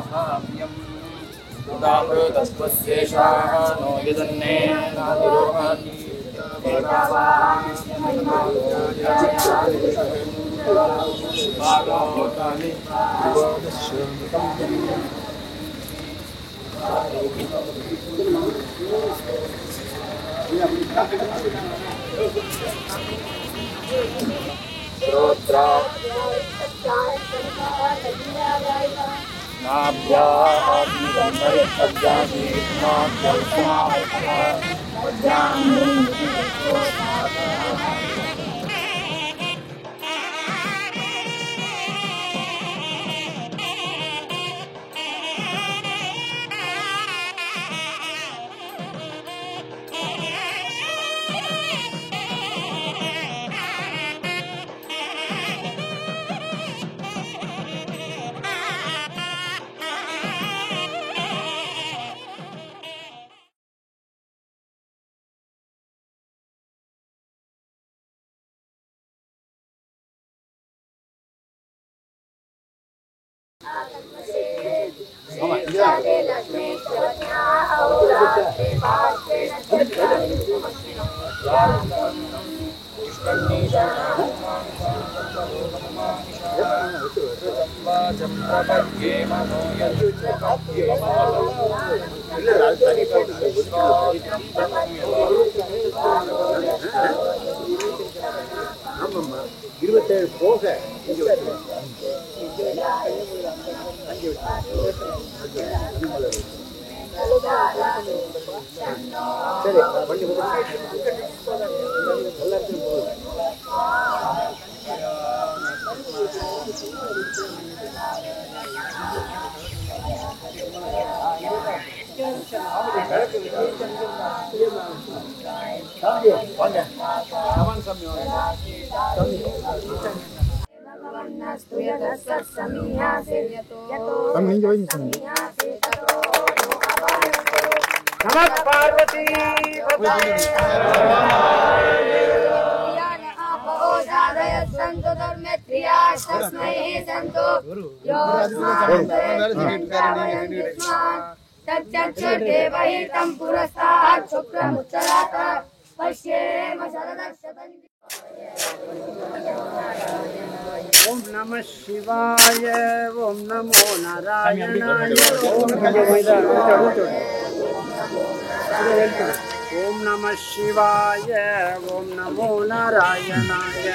स्वाहाव्यम् उदामृतस्त्वस्येषाः no यदन्ने नातिरोहाति श्रोत्रा Parvati संतो तस्मै संतो तच्चक्षुर्देवहितं पुरस्तात् शुक्रमुच्चरात् पश्येम शरदक्षतम्। ओम नमः शिवाय, ओम नमो नारायणाय, ओम नमः शिवाय, ओम नमो नारायणाय।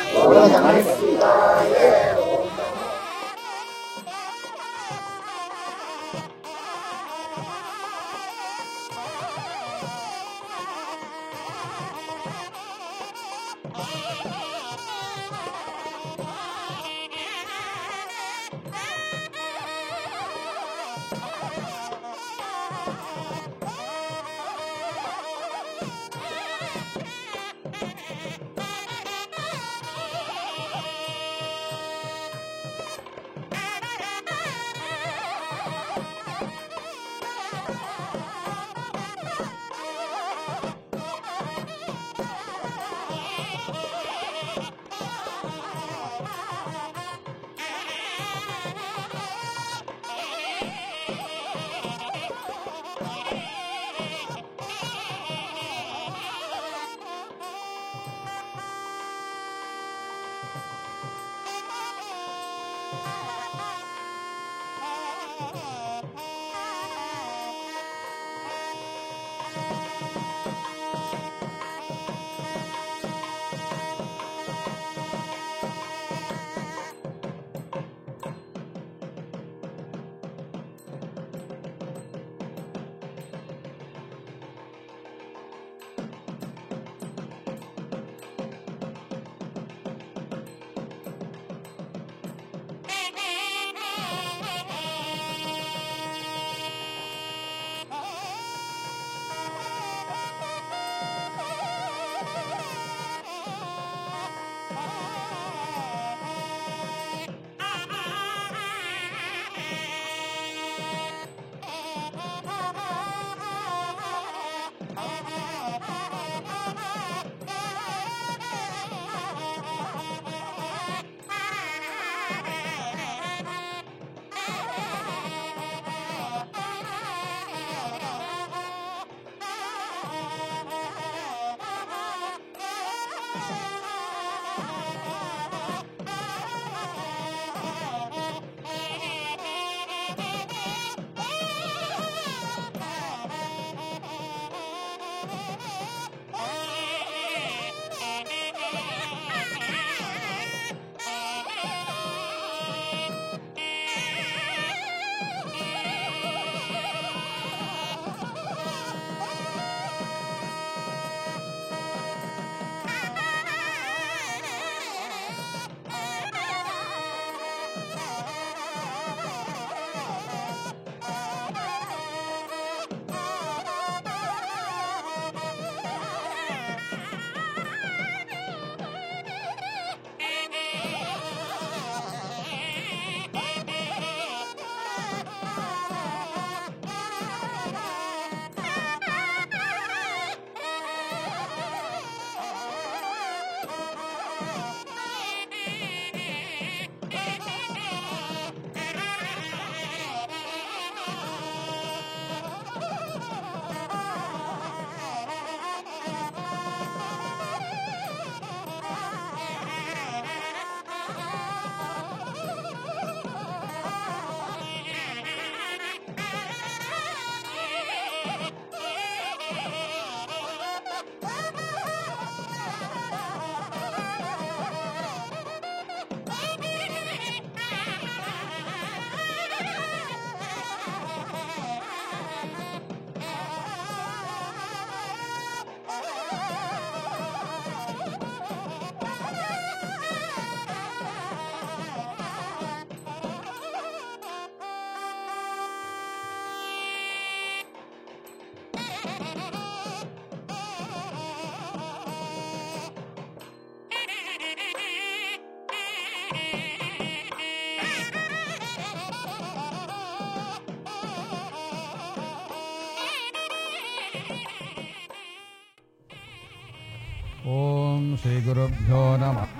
ओम श्री गुरुभ्यो नमः।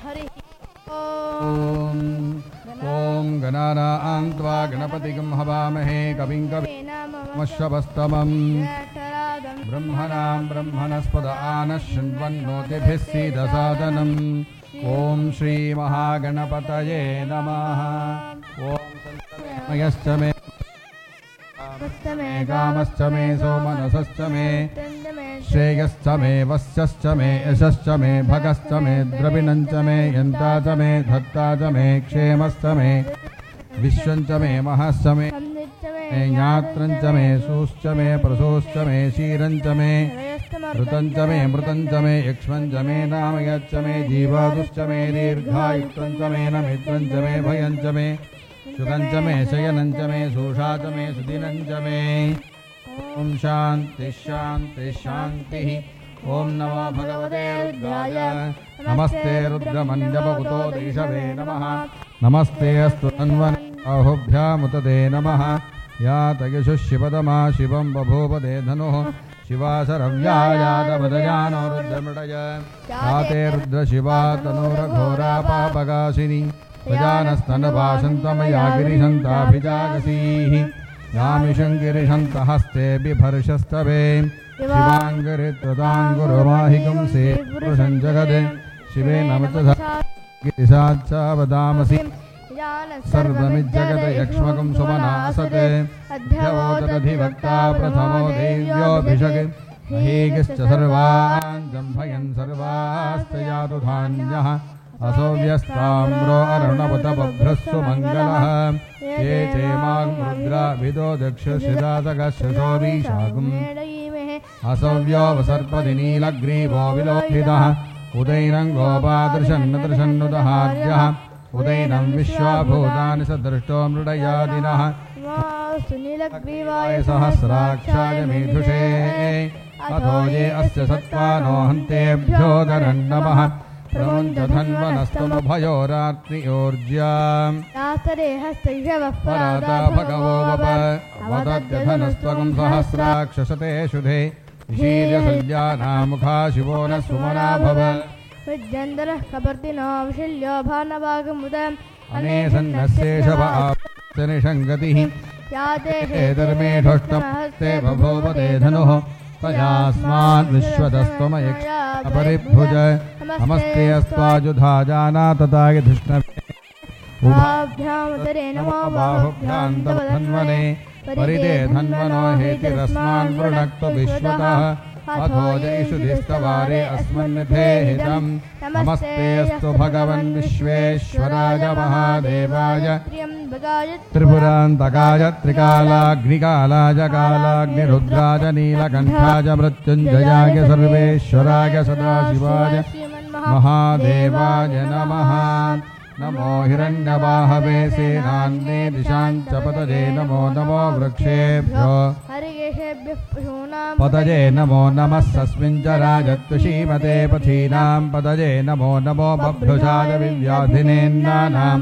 हरि ओम गणानां त्वा गणपतिगं हवामहे कविं कवीनामश्वस्तमं ब्रह्मणां ब्रह्मणस्पद आनः शृण्वन्नोतिभिः सीदसादनम्। ओम श्री महागणपतये नमः। ओम संतमयश्च मे कामश्च मे सोमनसश्च मे श्रेयश्च मे वस्यश्च मे यशश्च मे भगश्च मे द्रविणञ्च मे यन्ता च मे धत्ता च मे क्षेमश्च मे विश्वञ्च मे महश्च मे ज्ञात्रञ्च मे सूश्च मे प्रसूश्च मे क्षीरञ्च मे ऋतञ्च मे मृतञ्च मे यक्ष्मञ्च मे नामयच्च मे जीवादुश्च मे दीर्घायुक्तञ्च मे नमित्रञ्च मे भयञ्च मे सुखञ्च मे शयनञ्च मे सूषा च मे सुदिनञ्च मे। ओम शांति शांति शांति। ओम नमो भगवते रुद्राय नमस्ते रुद्रमण्डपकुतो दिशवे नमः। नमस्ते अस्तु तन्वन्बाहुभ्यामुतदे नमः। या तयशु शिवतमा शिवं बभूवदे धनुः शिवा शरव्यायातपदजानो रुद्रमृडय या ते रुद्रशिवा तनूरघोरा पापगासिनी प्रजानस्तनभासन्तमया गिरिशन्ताभिजागसीः यामिशङ्गिरिशन्तहस्ते बिभर्षस्तवे शिवाङ्गरित्रताङ्गुरुमाहिकं से पुरुषं जगदे शिवे नमतसावदामसि सर्वमिज्जगद यक्ष्मकं सुमनासते अध्यवोतदधिवक्ता प्रथमो देव्योऽभिषगे महीगिश्च सर्वान् जम्भयन् सर्वास्तयातु धान्यः असोव्यस्ताम्रो अरुणवतबभ्रस्सु मङ्गलः ये चेमां रुद्राभिदो दक्षशिरातकशोभिशागुम् असोव्योऽवसर्पति नीलग्रीवो विलोहितः उदैनं गोपादृशन्नदृशन्नुदहार्यः उदैनं विश्वाभूतानि सदृष्टो मृडयादिनः सहस्राक्षाय मेधुषे अथो ये अस्य सत्त्वानो हन्तेभ्यो दरन्नमः प्रमुञ्चधन्वनस्तनुभयोरात्रियोर्ज्याम् पराता भगवो वप वदत्यधनस्त्वकं सहस्राक्षसते शुधे शीर्यसल्यानामुखा शिवो न सुमना भव विद्यन्दरः कपर्दिनो विशिल्यो भानभागमुदम् अनेसन्नस्येषनिषङ्गतिः याते धर्मेढोष्टमस्ते बभूवते धनुः तयास्मान् विश्वतस्त्वमयक्षपरिभुज नमस्ते अस्त्वाजुधा जाना तथाय धृष्णवे उभाभ्यामुदरे नमो बाहुभ्यां तव धन्वने परिदे धन्वनो हेतिरस्मान् वृणक्तु विश्वतः अथो जयिषु धिस्तवारे अस्मन्निधेहितम् नमस्ते अस्तु भगवन् विश्वेश्वराय महादेवाय त्रिपुरान्तकाय त्रिकालाग्निकालाय कालाग्निरुद्राय नीलकण्ठाय मृत्युञ्जयाय सर्वेश्वराय सदाशिवाय महादेवाय नमः। नमो हिरण्यवाहवे सेनान्ये दिशाञ्च पतये नमो नमो वृक्षेभ्यो पतये नमो नमः सस्मिञ्चराजत्वशीमते पथीनां पतये नमो नमो बभ्रुषाय विव्याधिनेन्नानां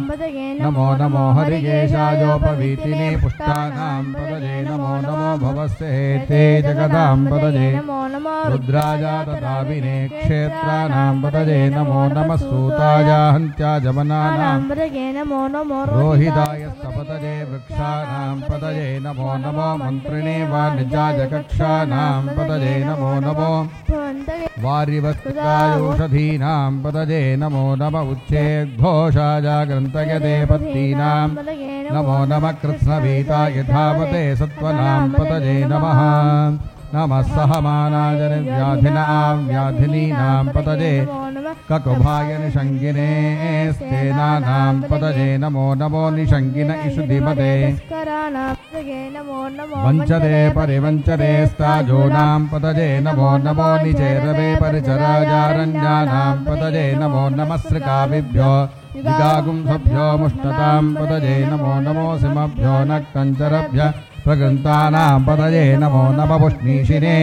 नमो नमो हरिकेशायोपवीतिने पुष्टानां पतये नमो नमो भवस्य हेते जगदां पतये रुद्राय तथाविने क्षेत्राणां पतये नमो नमः सूताय हन्त्याजमना रोहिताय सपतये वृक्षाणां पतये नमो नमो मन्त्रिणे वाणिज्याय कक्षाणां पतये नमो नमो वारिवस्त्रायोषधीनां पतये नमो नम उच्चेद्घोषाय ग्रन्थयते पत्तीनां नमो नमः कृत्स्नवीताय धावते सत्त्वनां पतये नमः नमः सहमानाय व्याधिनां व्याधिनीनां पतये ककुभाय निषङ्गिने स्तेनानां पतये नमो नमो निषङ्गिन इषुधिमते वञ्चते परिवञ्चते स्ताजोनां पतये नमो नमो निचेरवे परिचराजारण्यानां पतये नमो नमः श्रिकाविभ्यो दिगागुंसभ्यो मुष्टतां पतये नमो नमो सिमभ्यो नक्तञ्चरभ्य प्रकृन्तानां पतये नमो नम पुष्णीशिने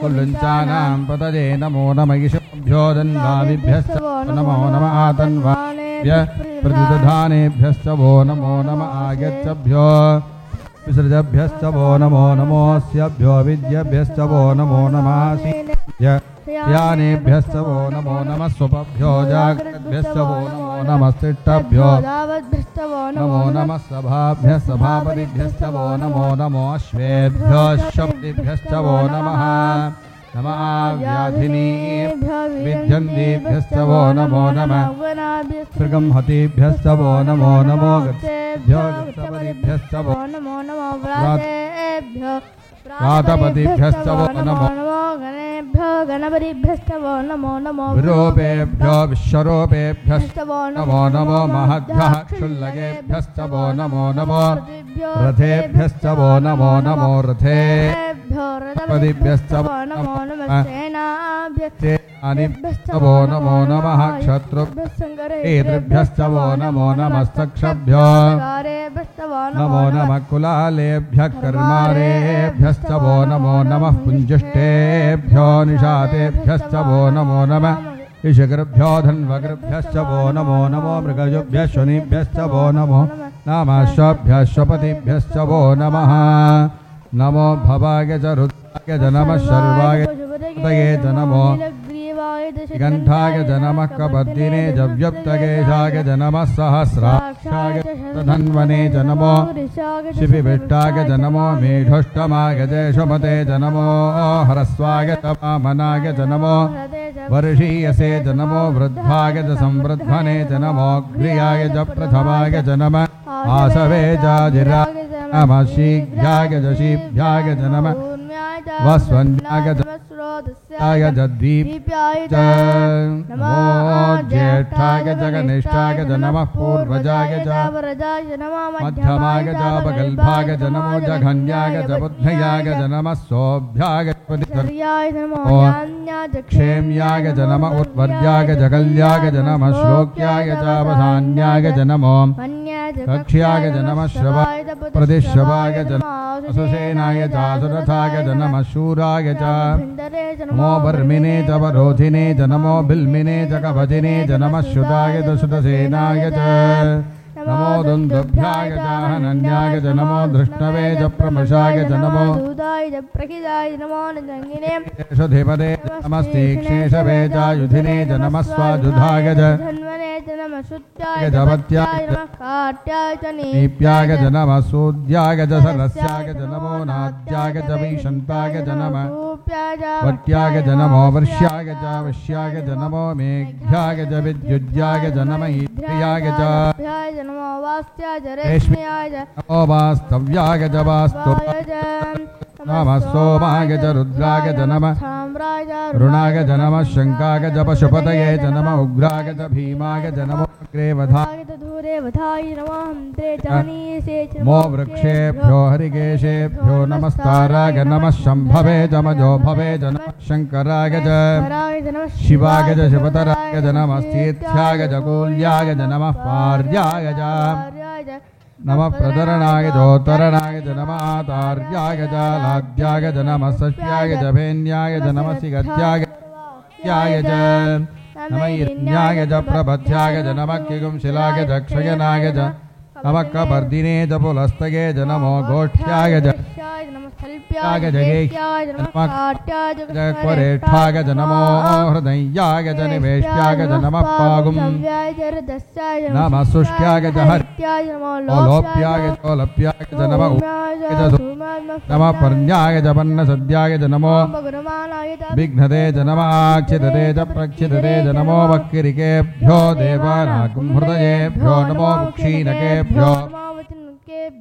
कुल्लुञ्चानां पतये नमो नम ईशभ्यो दन्वादिभ्यश्च नमो नम आतन्वाभ्यः प्रतिदधानेभ्यश्च वो नमो नम आगच्छभ्यो विसृजभ्यश्च वो नमो नमोऽस्यभ्यो विद्यभ्यश्च वो नमो नमासि यानेभ्यश्च वो नमो नमः स्वपभ्यो जाग्रद्भ्यश्च वो नमो नमस्तिष्ठभ्यो नमो नमः सभाभ्यः सभापतिभ्यश्च वो नमो नमो अश्वेभ्यो अश्वपतिभ्यश्च वो नमः नमः व्याधिनीभ्यो विद्यन्तीभ्यश्च वो नमो नमः त्रिगंहतीभ्यश्च वो नमो नमो गच्छेभ्यो गच्छपतिभ्यश्च वो नमो नमो व्रातेभ्यो प्रातपतिभ्यश्च वो नमो गणेभ्यो गणपतिभ्यश्च वो नमो नमो विरूपेभ्यो विश्वरूपेभ्यश्च वो नमो नमो महद्भ्यः क्षुल्लकेभ्यश्च वो नमो नमो रथेभ्यश्च वो नमो नमो रथेभ्यो रथपतिभ्यश्च वो नमो नमः सेनाभ्यश्च वो नमो नमः क्षत्रुभ्यश्च वो नमो नमस्तक्षभ्यो नमो नमः कुलालेभ्यः कर्मारेभ्यश्च वो नमो नमः पुञ्जिष्टेभ्यो निशातेभ्यश्च वो नमो नमः ऋषिगृभ्यो धन्वगृभ्यश्च वो नमो नमो मृगजुभ्यः शनिभ्यश्च वो नमो नामाश्वभ्यः स्वपतिभ्यश्च वो नमः नमो भवाय च रुद्राय च नमः शर्वाय च नमो गन्धाय च नमः कबद्दिने च व्यप्तकेशाय च नमः सहस्राक्षाय च धन्वने च नमो शिपिविष्टाय च नमो मेढोष्टमाय च यशोमते च नमो हरस्वाय च वामनाय च नमो वर्षीयसे च नमो वृद्धाय च संवृद्धने च नमो ग्रियाय च प्रथमाय च नमः आसवे च जिराय नमः शीघ्राय च शीभ्याय च नमः वस्वन्याय च च दीप्याय च नमो ज्येष्ठाय च कनिष्ठाय च नमः पूर्वजाय च मध्यमाय च अपगल्भाय च नमो जघन्याय च बुद्धयाय च नमः सोऽभ्याय च क्षेम्याय च नमः उत्वर्याय च कल्याय च नमः श्लोक्याय च अवसान्याय च नमो कक्ष्याय च नमः श्रवाय प्रतिश्रवाय च सुसेनाय च सुरथाय च नमः शूराय च नमो वर्मिने च वरोधिने च नमो बिल्मिने च कवचिने च नमः श्रुताय च श्रुतसेनाय च नमो दुन्दुभ्याय च हनन्याय च नमो धृष्णवे च प्रमशाय च नमो यशोधिपदे नमस्तीक्ष्णेशवे च युधिने च नमः स्वाजुधाय च जपत्याय च नीप्याय च नमः सूद्याय च सरस्याय च नमो नाद्याय च भीषन्ताय च नमः वट्याय च नमो वर्ष्याय च वश्याय च नमो मेघ्याय च विद्युज्याय च नमः ईन्द्रियाय च नमो वास्तव्याय च वास्तुवाय च नमः सोमाय च रुद्राय च नमः रुणाय च नमः शङ्काय च पशुपतये च नमः उग्राय च भीमाय च नमो अग्रेवधाय मो वृक्षेभ्यो हरिकेशेभ्यो नमस्ताराय नमः शम्भवे च मजो भवे च नमः शङ्कराय च शिवाय च शिवतराय च नमः तीर्थ्याय च कूल्याय च नमः पार्याय च नमः प्रतरणाय जोत्तरणाय च नमः आतार्याय च लाद्याय च नमः सस्याय च भेन्याय च नमः सिगत्याय च नमः हिरण्याय च प्रबध्याय च नमः किगुंशिलाय च क्षयनाय च नमः कपर्दिने च पुलस्तये च नमो गोष्ठ्याय च क्वरेष्ठाय च नमो हृदयाय च निवेश्याय च नमः पागुं नमः शुष्क्याय च हर्याय लोप्याय च लोप्याय च नमः नमः पर्ण्याय च पन्नसद्याय च नमो विघ्नते च नमः आक्षिदते च प्रक्षिदते च नमो वक्किरिकेभ्यो देवानागुं हृदयेभ्यो नमो क्षीणकेभ्यो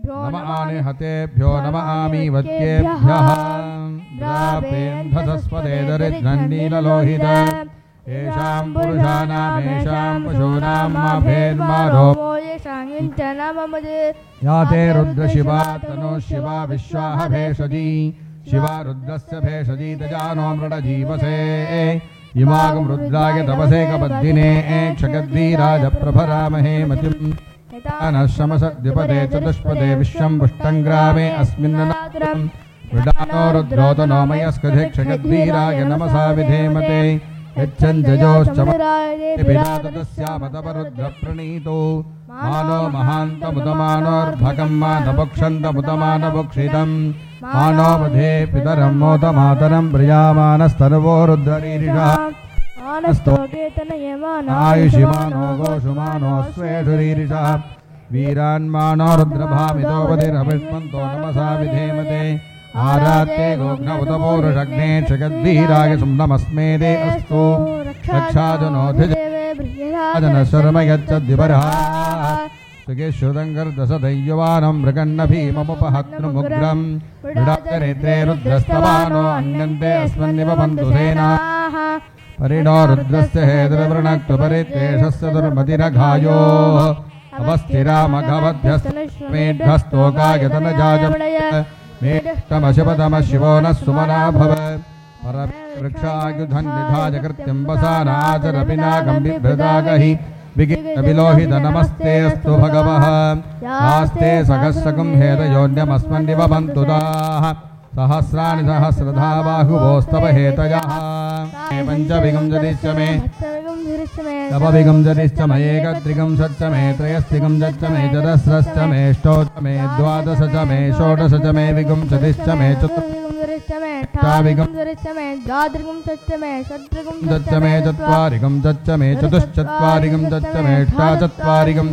नमः आनिहतेभ्यो नमः आमीवत्येभ्यः द्रापेन्धसस्पदे दरिद्रन्नीललोहित येषां पुरुषाणामेषां पशूनां माभेन्मारो याते रुद्रशिवा तनो शिवा विश्वाह भेषजी शिवा रुद्रस्य भेषजी तजानो मृडजीवसे इमागं रुद्राय तपसे कबद्धिने क्षगद्वीराज प्रभरामहे मतिम् नश्रमसद्युपदे चतुष्पदे विश्वं पुष्टङ्ग्रामे अस्मिन्ननातुरं विडानो रुद्रोतो नो मयस्कधिक्षगद्वीराय नमसा विधेमते यच्छञ्जयोश्चमतस्यामतपरुद्रप्रणीतो मानो महान्तमुदमानोर्भकं मानभक्षन्तमुदमानभक्षितं मानो वधे पितरं मोदमातरं प्रियामानस्तर्वो रुद्ररीरिषा आयुषिमानो गोषुमानो स्वेषुरीरिषा वीरान्मानो रुद्रभामितोपतिरभिष्मन्तो नमसा विधेमते आरात्ते गोघ्नमुदपूरुषग्ने जगद्वीराय सुम्नमस्मेदे अस्तु रक्षाजनोऽधिजनशर्म यच्छद्विपरः सुगेश्रुतङ्गर्दशदैयवानं मृगन्न भीममुपहत्नुमुग्रं मृडाचरित्रे रुद्रस्तवानो अन्यन्ते अस्मन्निव बन्धु सेनाः परिणो रुद्रस्य हेदुर्वृणक्तुपरित्वेषस्य दुर्मतिरघायो अवस्थिरामघवद्भ्यस्तमेढ्यस्तोकायतनजाजपय मेष्टमशिवतमः शिवो नः सुमना भव परवृक्षायुधन्निधाय कृत्यं वसानाचरपिनाकं बिभ्रदागहि विलोहित नमस्ते अस्तु भगवः आस्ते सहस्रकुं हेतयोन्यमस्मन्निव बन्तु ताः सहस्राणि सहस्रधा बाहुवोस्तव हेतयः पञ्चविगं जनिश्च मे नवविगं जनिश्च मे एकत्रिगं षट्च मे त्रयस्त्रिगं षट्च मे चतस्रश्च मे अष्टोच मे द्वादश च मे षोडश च मे विगुंसतिश्च मे चतुर्विगं षट्च मे चत्वारिगं षट्च मे चतुश्चत्वारिगं षट्च मे अष्टाचत्वारिगं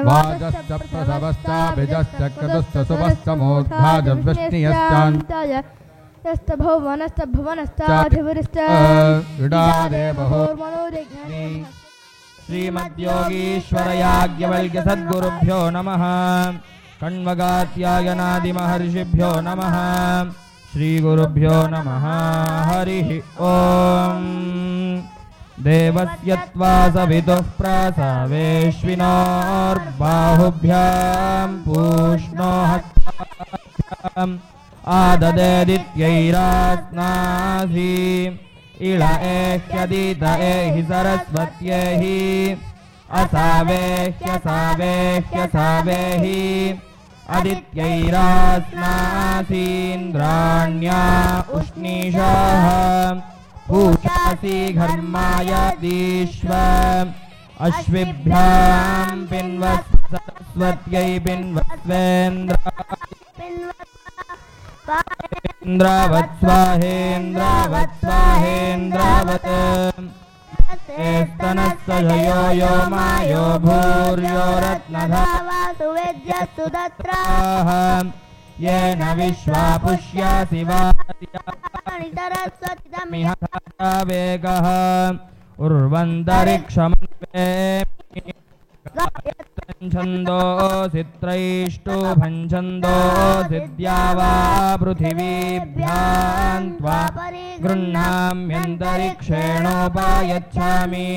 वाजश्च प्रसवश्चाभिजश्च क्रतुश्च सुभश्च मोद्धाजव्यष्णियश्चान्ताय श्रीमद्योगीश्वरयाज्ञवल्क्य सद्गुरुभ्यो नमः। कण्वगात्यायनादिमहर्षिभ्यो नमः। श्रीगुरुभ्यो नमः। हरिः ओम्। देवस्य त्वा सवितुः प्रसवेश्विनोर्बाहुभ्यां पूष्णो हस्ताभ्याम् आददेदित्यैरास्नासि इळ एह्यदित एहि सरस्वत्येहि असावेह्यसावेह्यसावेहि अदित्यैरास्नासीन्द्राण्या उष्णीषाः पूषासि घर्माय दीश्व अश्विभ्यां पिन्वत् सरस्वत्यै पिन्वत्स्वेन्द्रावत् स्वाहेन्द्रावत् स्वाहेन्द्रावत् स्तनस्तयो यो मायो भूर्यो रत्नधावासु वेद्यस्तु तत्राः येन विश्वा पुष्यासि वानि सरस्वतिमिह वेगः उर्वन्तरिक्षमन्वे छन्दोऽसि त्रैष्टुभं छन्दोऽसि द्यावा पृथिवीभ्यां त्वा गृह्णाम्यन्तरिक्षेणोपायच्छामि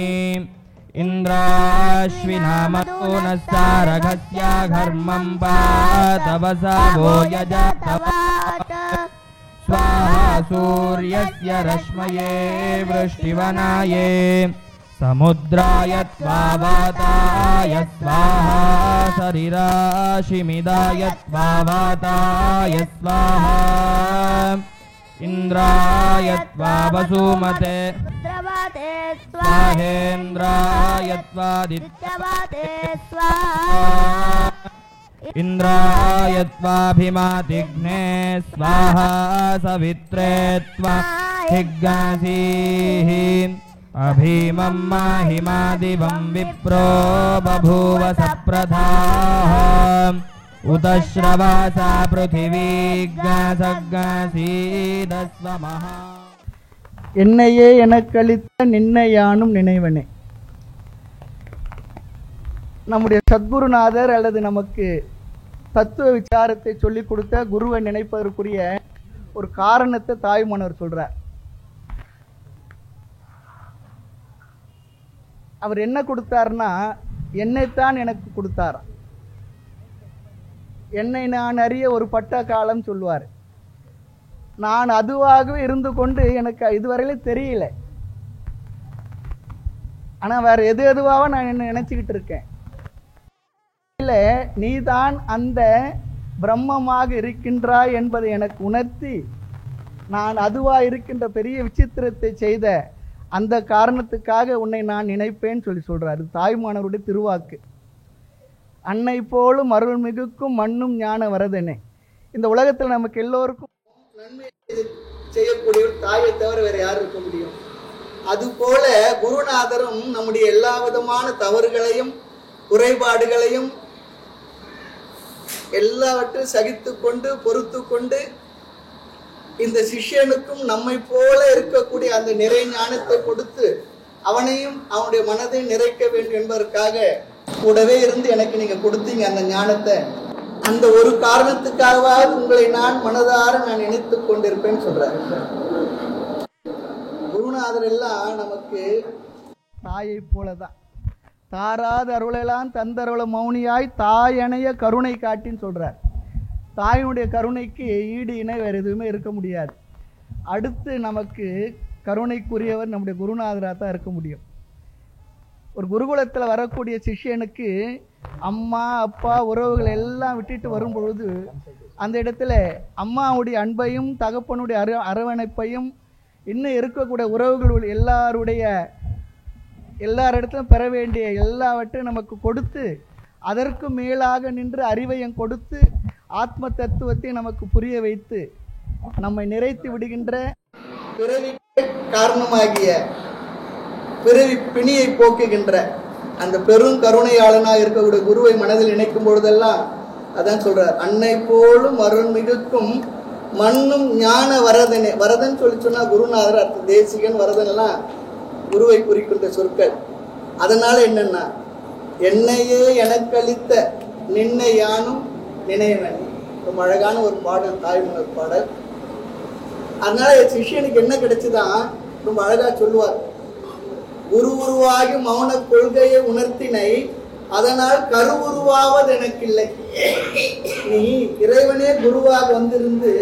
इन्द्राश्विनामतो न सारघस्या घर्मं पातवसा वो यजतवात स्वाहा सूर्यस्य रश्मये वृष्टिवनाये समुद्राय त्वा वाताय स्वाहा शरीराशिमिदाय त्वा वाताय स्वाहा इन्द्राय त्वा वसुमते स्वाहेन्द्राय त्वादित्यवाते स्वाहा इन्द्राय त्वाभिमातिघ्ने स्वाहा सवित्रे त्वा हिग्गासीः अभीमं माहिमादिवं विप्रो बभूव सप्रथाः उत श्रवासा पृथिवीगासगासीदस्वमः என்னையே எனக்களித்த நின்னை யானும் நினைவனே. நம்முடைய சத்குருநாதர் அல்லது நமக்கு தத்துவ விசாரத்தை சொல்லிக் கொடுத்த குருவை நினைப்பதற்குரிய ஒரு காரணத்தை தாய்மானவர் சொல்றார். அவர் என்ன கொடுத்தார்னா, என்னைத்தான் எனக்கு கொடுத்தார். என்னை நான் அறிய ஒரு பட்ட காலம் சொல்லுவார். நான் அதுவாகவே இருந்து கொண்டு எனக்கு இதுவரையிலும் தெரியல. ஆனால் வேற எதுவாக நான் என்ன நினைச்சுக்கிட்டு இருக்கேன். நிலையில நீதான் அந்த பிரம்மமாக இருக்கின்றாய் என்பதை எனக்கு உணர்த்தி நான் அதுவா இருக்கின்ற பெரிய விசித்திரத்தை செய்த அந்த காரணத்துக்காக உன்னை நான் நினைப்பேன் சொல்றாரு. தாய்மானவருடைய திருவாக்கு. அன்னை போலும் அருள் மிகுக்கும் மண்ணும் ஞான வரதனே. இந்த உலகத்தில் நமக்கு எல்லோருக்கும் நன்மை செய்யக்கூடிய தாயை தவிர வேற யார் இருக்க முடியும்? அதுபோல குருநாதரும் நம்முடைய எல்லா விதமான தவறுகளையும் குறைபாடுகளையும் எல்லாவற்றையும் சகித்து கொண்டு பொறுத்து கொண்டு இந்த சிஷ்யனுக்கும் நம்மை போல இருக்கக்கூடிய அந்த நிறை ஞானத்தை கொடுத்து அவனையும் அவனுடைய மனதை நிறைக்க வேண்டும் என்பதற்காக கூடவே இருந்து எனக்கு நீங்க கொடுத்தீங்க அந்த ஞானத்தை. அந்த ஒரு காரணத்துக்காகவாவது உங்களை நான் மனதார நான் நினைத்துக் கொண்டிருப்பேன்னு சொல்றாரு. குருநாதர் எல்லாம் நமக்கு தாயை போலதான். தாராத அருளெல்லாம் தந்தருள மௌனியாய் தாயணைய கருணை காட்டின்னு சொல்றார். தாயினுடைய கருணைக்கு ஈடு இணை வேறு எதுவுமே இருக்க முடியாது. அடுத்து நமக்கு கருணைக்குரியவர் நம்முடைய குருநாதராக தான் இருக்க முடியும். ஒரு குருகுலத்தில் வரக்கூடிய சிஷ்யனுக்கு அம்மா அப்பா உறவுகள் எல்லாம் விட்டுட்டு வரும் பொழுது அந்த இடத்துல அம்மாவுடைய அன்பையும் தகப்பனுடைய அரவணைப்பையும் இன்னும் இருக்கக்கூடிய உறவுகள் எல்லாரிடத்திலும் பெற வேண்டிய எல்லாவற்றையும் நமக்கு கொடுத்து அதற்கு மேலாக நின்று அறிவையும் கொடுத்து ஆத்ம தத்துவத்தை நமக்கு புரிய வைத்து நம்மை நிறைத்து விடுகின்ற பிறவி காரணமாகிய பிறவி பிணியை போக்குகின்ற அந்த பெரும் கருணையாளனாக இருக்கக்கூடிய குருவை மனதில் நினைக்கும் பொழுதெல்லாம் அதான் சொல்றார். அன்னை போலும் அருள் மிகுக்கும் மண்ணும் ஞான வரதனே. வரதன் சொன்னா குருநாதர், அர்த்த தேசிகன், வரதன் எல்லாம் குருவை குறிக்கின்ற சொற்கள். அதனால என்னன்னா என்னையே எனக்களித்த நின்னை யானும் நினைவன். ரொம்ப அழகான ஒரு பாடல், தாய்மலர் பாடல். அதனால சிஷ்யனுக்கு என்ன கிடைச்சுதான் ரொம்ப அழகா சொல்லுவார். குரு உருவாகி மௌன கொள்கையை உணர்த்தினை அதனால் கரு உருவாவது எனக்கு இல்லை. நீ இறைவனே குருவாக வந்திருந்து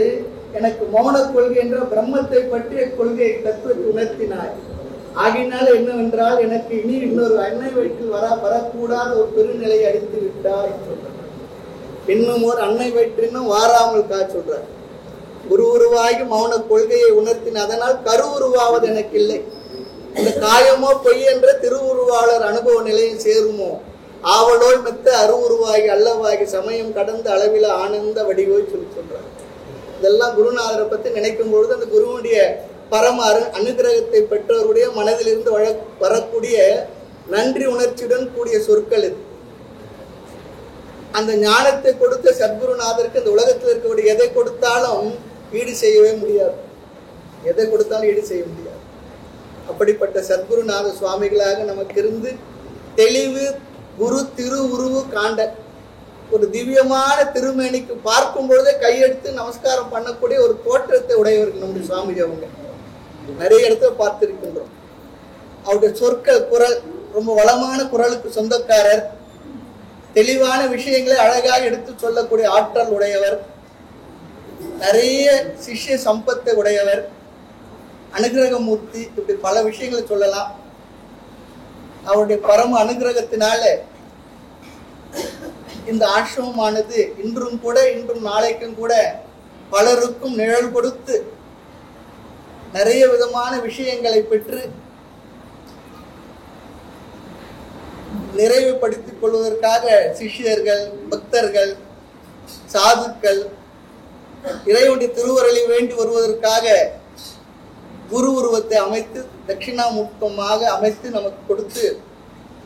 எனக்கு மௌன கொள்கை என்ற பிரம்மத்தை பற்றிய கொள்கை தத்துவத்தை உணர்த்தினாய். ஆகினால் என்னவென்றால் எனக்கு இனி இன்னொரு அன்னை வயிற்றில் வரக்கூடாத ஒரு பெருநிலையை அடித்து விட்டாய். இன்னும் ஒரு அன்னை வயிற்றினும் வாராமல் சொல்ற. குரு உருவாகி மௌன கொள்கையை உணர்த்தின அதனால் கரு உருவாவது எனக்கு இல்லை. இந்த காயமோ பொய் என்ற திருவுருவாளர் அனுபவ நிலையை சேருமோ ஆவலோய் மெத்த அருவுருவாகி அல்லவாகி சமயம் கடந்த அளவில் ஆனந்த வடிவோய் சொல்றார். இதெல்லாம் குருநாதரை பத்தி நினைக்கும் பொழுது அந்த குருவுடைய பரம அனுகிரகத்தை பெற்றவருடைய மனதிலிருந்து வரக்கூடிய நன்றி உணர்ச்சியுடன் கூடிய சொற்கள் இது. அந்த ஞானத்தை கொடுத்த சத்குருநாதருக்கு இந்த உலகத்தில் இருக்கக்கூடிய எதை கொடுத்தாலும் ஈடு செய்யவே முடியாது. எதை கொடுத்தாலும் ஈடு செய்ய முடியாது. அப்படிப்பட்ட சத்குருநாத சுவாமிகளாக நமக்கு இருந்து தெளிவு குரு திரு உருவு காண்ட ஒரு திவ்யமான திருமேனிக்கு பார்க்கும் பொழுதே கையெடுத்து நமஸ்காரம் பண்ணக்கூடிய ஒரு தோற்றத்தை உடையவர்கள் நம்முடைய சுவாமிஜி. அவங்க நிறைய இடத்துல பார்த்திருக்கின்றோம். அவருடைய சொற்கள் குரல் ரொம்ப வளமான குரலுக்கு சொந்தக்காரர். தெளிவான விஷயங்களை அழகாக எடுத்து சொல்லக்கூடிய ஆற்றல் உடையவர். நிறைய சிஷ்ய சம்பத்தை உடையவர். அனுகிரகமூர்த்தி. இப்படி பல விஷயங்களை சொல்லலாம். அவருடைய பரம அனுகிரகத்தினால இந்த ஆசிரமமானது இன்றும் நாளைக்கும் கூட பலருக்கும் நிழல் கொடுத்து நிறைய விதமான விஷயங்களை பெற்று நிறைவுபடுத்திக் கொள்வதற்காக சிஷ்யர்கள், பக்தர்கள், சாதுக்கள் இறைவனுடைய திருவருளை வேண்டி வருவதற்காக குரு உருவத்தை அமைத்து தட்சிணாமுகமாக அமைத்து நமக்கு கொடுத்து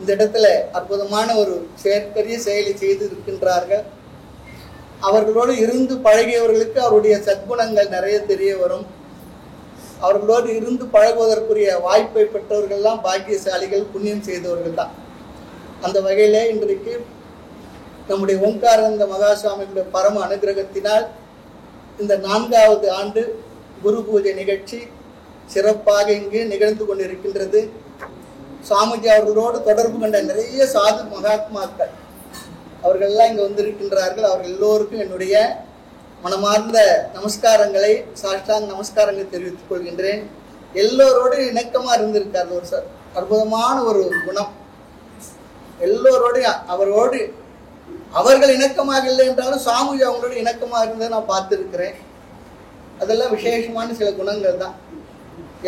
இந்த இடத்துல அற்புதமான ஒரு பெரிய செயலை செய்து இருக்கின்றார்கள். அவர்களோடு இருந்து பழகியவர்களுக்கு அவருடைய சத்குணங்கள் நிறைய தெரிய வரும். அவர்களோடு இருந்து பழகுவதற்குரிய வாய்ப்பை பெற்றவர்கள்லாம் பாக்கியசாலிகள், புண்ணியம் செய்தவர்கள் தான். அந்த வகையில இன்றைக்கு நம்முடைய ஓங்காரானந்த மகாசுவாமியுடைய பரம அனுகிரகத்தினால் இந்த 4வது ஆண்டு குரு பூஜை நிகழ்ச்சி சிறப்பாக இங்கு நிகழ்ந்து கொண்டிருக்கின்றது. சுவாமிஜி அவர்களோடு தொடர்பு கொண்ட நிறைய சாது மகாத்மாக்கள் அவர்கள்லாம் இங்கே வந்திருக்கின்றார்கள். அவர்கள் எல்லோருக்கும் என்னுடைய மனமார்ந்த நமஸ்காரங்களை, சாஷ்டாங்க நமஸ்காரங்களை தெரிவித்துக் கொள்கின்றேன். எல்லோரோடு இணக்கமாக இருந்திருக்கார். ஒரு அற்புதமான ஒரு குணம். எல்லோரோடு அவரோடு அவர்கள் இணக்கமாக இல்லை என்றாலும் சாமுஜி அவங்களோட இணக்கமாக இருந்ததை நான் பார்த்துருக்கிறேன். அதெல்லாம் விசேஷமான சில குணங்கள் தான்.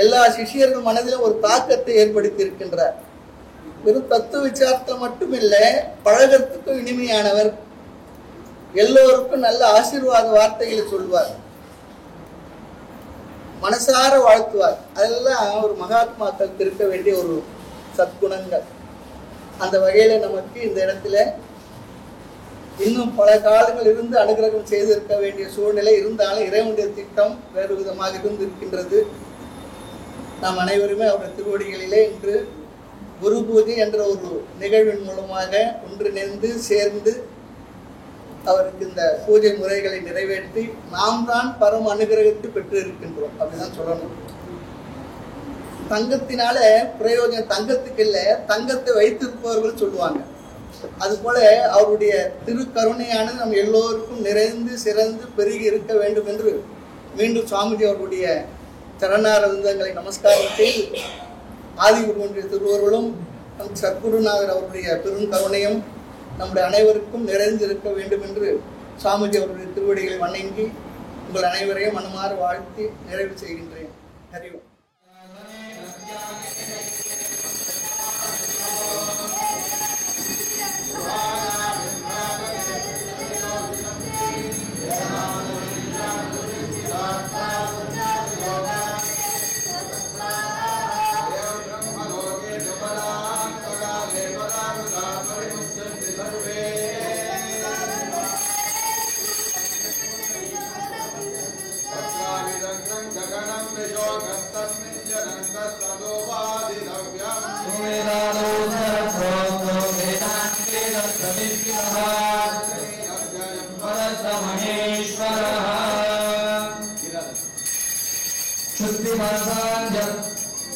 எல்லா சிஷியர்கள் மனதிலும் ஒரு தாக்கத்தை ஏற்படுத்தி இருக்கின்றார். வெறும் தத்துவ விசாரத்தில் மட்டும் இல்லை, பழகத்துக்கும் இனிமையானவர், எல்லோருக்கும் நல்ல ஆசீர்வாத வார்த்தைகளை சொல்வார், மனசார வாழ்த்துவார். அதெல்லாம் ஒரு மகாத்மாக்கள் இருக்க வேண்டிய ஒரு சத்குணங்கள். அந்த வகையில நமக்கு இந்த இடத்துல இன்னும் பல காலங்கள் இருந்து அனுகிரகம் செய்திருக்க வேண்டிய சூழ்நிலை இருந்தாலும் இறைவனுடைய திட்டம் வேறு விதமாக இருந்திருக்கின்றது. நாம் அனைவருமே அவருடைய திருவடிகளிலே இன்று குரு பூஜை என்ற ஒரு நிகழ்வின் மூலமாக ஒன்றிணைந்து சேர்ந்து அவருக்கு இந்த பூஜை முறைகளை நிறைவேற்றி நாம் தான் பரம அனுகிரகத்தை பெற்று இருக்கின்றோம் அப்படிதான் சொல்லணும். தங்கத்தினால பிரயோஜனம் தங்கத்துக்கு இல்லை, தங்கத்தை வைத்திருப்பவர்கள் சொல்லுவாங்க. அதுபோல அவருடைய திருக்கருணையானது நம் எல்லோருக்கும் நிறைந்து சிறந்து பெருகி இருக்க வேண்டும் என்று மீண்டும் சுவாமிஜி அவருடைய சரணாரவிந்தங்களை நமஸ்காரம் செய்து ஆதிகுருவனுடைய திருவருளும் நம் சத்குருநாதர் அவருடைய பெருங்கருணையும் நம்முடைய அனைவருக்கும் நிறைந்து இருக்க வேண்டும் என்று சுவாமிஜி அவருடைய திருவடிகளை வணங்கி உங்கள் அனைவரையும் மனமாற வாழ்த்தி நிறைவு செய்கின்றேன். ஹரிவோம்.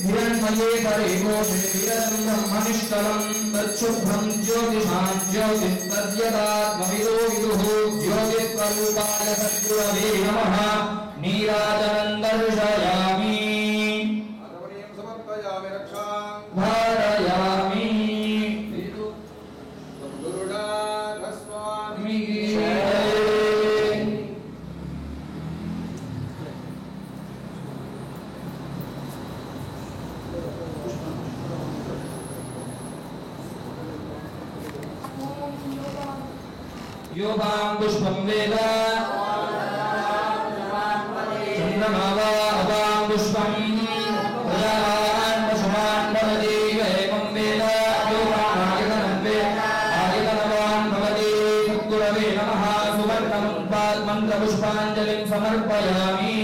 हिरण्मये परिभूषितं मनिष्कलं तच्छुभ्रं ज्योतिषां ज्योतिस्तद्यदात्मविदो विदुः ज्योतिस्वरूपाय सद्गुरवे नमः नीराजनं दर्शयामि समर्पयामि रक्षां धारयामि गुरुनाथस्वामी योगां पुष्पं वेद चन्द्रमा अवां पुष्पं प्रजावान् पशुमान् भवति एवं वेद योगानायतनं वेद आयतनवान् भवति सद्गुरवे नमः सुवर्णमुद्भात् मन्त्रपुष्पाञ्जलिं समर्पयामि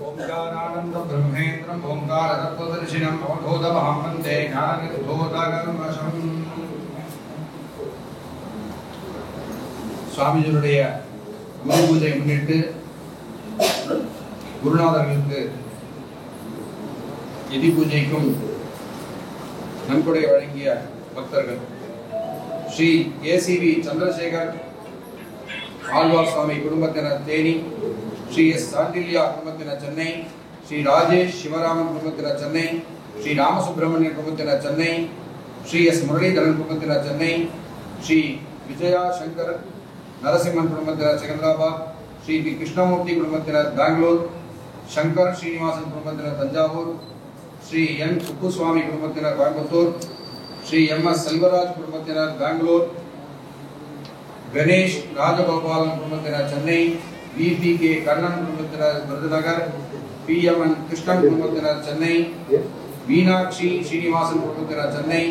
ओंकारानंद ब्रह्मेन्द्रं ओंकारतत्त्वदर्शिनं अवधूतमहं वन्दे ज्ञाननिर्धूतकल्मषम्. சுவாமிஜியுடைய குரு பூஜை முன்னிட்டு குருநாதர்களுக்கு நிதி பூஜைக்கும் நன்கொடை வழங்கிய பக்தர்கள் ஸ்ரீ ஏசிவி சந்திரசேகர் ஆழ்வார் சுவாமி குடும்பத்தினர் தேனி, ஸ்ரீ எஸ் சாண்டில்யா குடும்பத்தினர் சென்னை, ஸ்ரீ ராஜேஷ் சிவராமன் குடும்பத்தினர் சென்னை, ஸ்ரீ ராமசுப்ரமணியன் குடும்பத்தினர் சென்னை, ஸ்ரீ எஸ் முரளிதரன் குடும்பத்தினர் சென்னை, ஸ்ரீ விஜயா சங்கர் நரசிம்மன் குடும்பத்தினர் செகந்திராபாத், ஸ்ரீ பி கிருஷ்ணமூர்த்தி குடும்பத்தினர் பெங்களூர், சங்கர் ஸ்ரீனிவாசன் குடும்பத்தினர் தஞ்சாவூர், ஸ்ரீ என் சுப்புசுவாமி குடும்பத்தினர் கோயம்புத்தூர், ஸ்ரீ எம் எஸ் செல்வராஜ் குடும்பத்தினர் பெங்களூர், கணேஷ் ராஜகோபாலன் குடும்பத்தினர் சென்னை, VPK கண்ணன் குடும்பத்தினர் விருதுநகர், PMN கிருஷ்ணன் குடும்பத்தினர் சென்னை, மீனாட்சி ஸ்ரீனிவாசன் குடும்பத்தினர் சென்னை,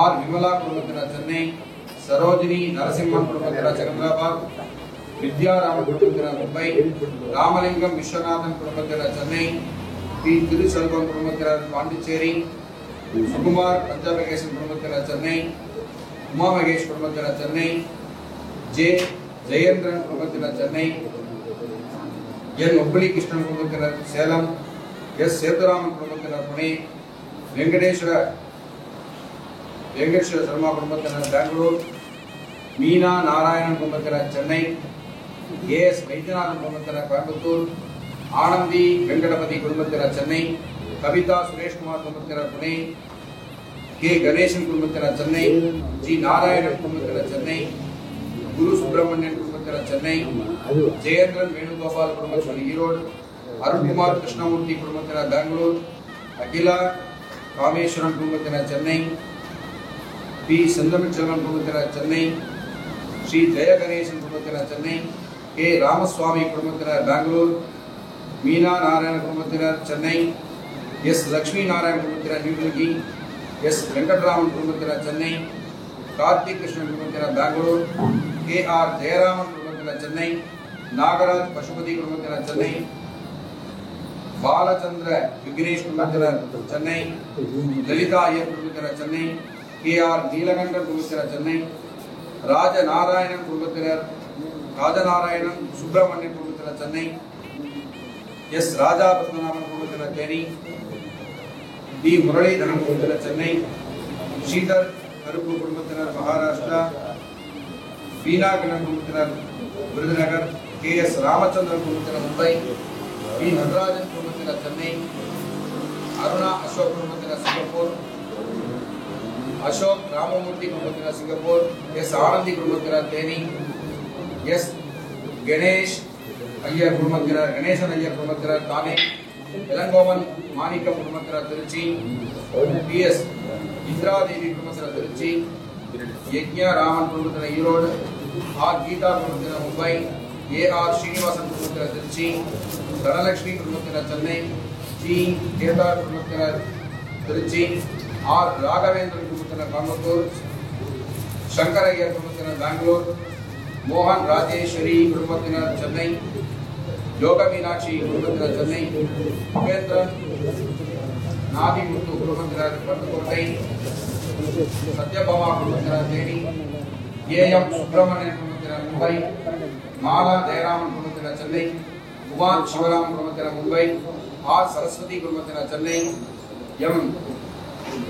R விமலா குடும்பத்தினர் சென்னை, சரோஜினி நரசிம்மன் குடும்பத்தினர் செகந்திராபாத், வித்யாராமன் குடும்பத்தினர் மும்பை, ராமலிங்கம் விஸ்வநாதன் குடும்பத்தினர் சென்னை, P திருசெல்வம் குடும்பத்தினர் பாண்டிச்சேரி, சுகுமார் பஞ்சாபகேசன் குடும்பத்தினர் சென்னை, உமா மகேஷ் குடும்பத்தினர் சென்னை, J ஜெயேந்திரன் குடும்பத்தினர் சென்னை, N உப்பளி கிருஷ்ணன் குடும்பத்தினர் சேலம், S சேதுராமன் குடும்பத்தினர் புனே, வெங்கடேஸ்வர சர்மா குடும்பத்தினர் பெங்களூர், மீனா நாராயணன் குடும்பத்தினர் சென்னை, AS வைத்தியநாதன் குடும்பத்தினர் கோயம்புத்தூர், ஆனந்தி வெங்கடபதி குடும்பத்தினர் சென்னை, கவிதா சுரேஷ்குமார் குடும்பத்தினர் புனே, கே கணேசன் குடும்பத்தினர் சென்னை, ஜி நாராயணன் குடும்பத்தினர் சென்னை, குரு சுப்பிரமணியன் குடும்பத்தினர் சென்னை, ஜெயேந்திரன் வேணுகோபால் குடும்பத்தினர் ஈரோடு, அருண்குமார் கிருஷ்ணமூர்த்தி குடும்பத்தினர் பெங்களூர், அகிலா காமேஸ்வரன் குடும்பத்தினர் சென்னை, பி செந்தமிழ்ச்செல்வன் குடும்பத்தினர் சென்னை, ஸ்ரீ ஜெய கணேசன் குடும்பத்தினர் சென்னை, கே ராமசுவாமி குடும்பத்தினர் பெங்களூர், மீனா நாராயண குடும்பத்தினர் சென்னை, எஸ் லட்சுமி நாராயண குடும்பத்தினர் நியூடெல்லி, எஸ் வெங்கட்ராமன் குடும்பத்தினர் சென்னை, கார்த்திக் கிருஷ்ணன் குடும்பத்தினர் பெங்களூர், கே ஆர் ஜெயராமன் குடும்பத்தினர் சென்னை, நாகராஜ் பசுபதி குடும்பத்தினர் சென்னை, பாலச்சந்திர விக்னேஷ் குடும்பத்தினர் சென்னை, லலிதா ஐயர் குடும்பத்தினர் சென்னை, கே ஆர் நீலகண்டன் குடும்பத்தினர் சென்னை, ராஜநாராயணன் குடும்பத்தினர் ராஜநாராயணன் சுப்பிரமணியன் குடும்பத்தினர் சென்னை, எஸ் ராஜா பத்மநாபன் குடும்பத்தினர் தேனி, டி முரளிதரன் குடும்பத்தினர் சென்னை, ஸ்ரீதர் கருப்பு குடும்பத்தினர் மகாராஷ்டிரா, வீணா கண்ணன் குடும்பத்தினர் விருதுநகர், கே எஸ் ராமச்சந்திரன் குடும்பத்தினர் மும்பை, பி நடராஜன் குடும்பத்தினர் சென்னை, அருணா அசோக் குடும்பத்தினர் சிங்கப்பூர், அசோக் ராமமூர்த்தி குடும்பத்தினர் சிங்கப்பூர், எஸ் ஆனந்தி குடும்பத்தினர் தேனி, எஸ் கணேஷ் ஐயர் குடும்பத்தினர் கணேசன் ஐயர் குடும்பத்தினர் தானே, இளங்கோவன் மாணிக்கம் குடும்பத்தினர் திருச்சி, பி எஸ் இந்திராதேவி குடும்பத்தினர் திருச்சி, யக்ஞா ராமன் குடும்பத்தினர் ஈரோடு, ஆர் கீதா குடும்பத்தினர் மும்பை, ஏ ஆர் ஸ்ரீனிவாசன் குடும்பத்தினர் திருச்சி, தனலட்சுமி குடும்பத்தினர் சென்னை, டி கேதார் குடும்பத்தினர் திருச்சி, ஆர் ராகவேந்திரன் குடும்பத்தினர் கோயம்புத்தூர், சங்கர் ஐயர் குடும்பத்தினர் பெங்களூர், மோகன் ராஜேஸ்வரி குடும்பத்தினர் சென்னை, யோக மீனாட்சி குடும்பத்தினர் சென்னை, உபேந்திரன் நாதிமுத்து குடும்பத்தினர் பட்டுக்கோட்டை, சத்யபாமா குடும்பத்தினர் தேனி, ஏஎம் சுப்பிரமணியன் குடும்பத்தினர் மும்பை, மாலா ஜெயராமன் குடும்பத்தினர் சென்னை, குமார் சிவராம் குடும்பத்தினர் மும்பை, ஆர் சரஸ்வதி குடும்பத்தினர் சென்னை, எம்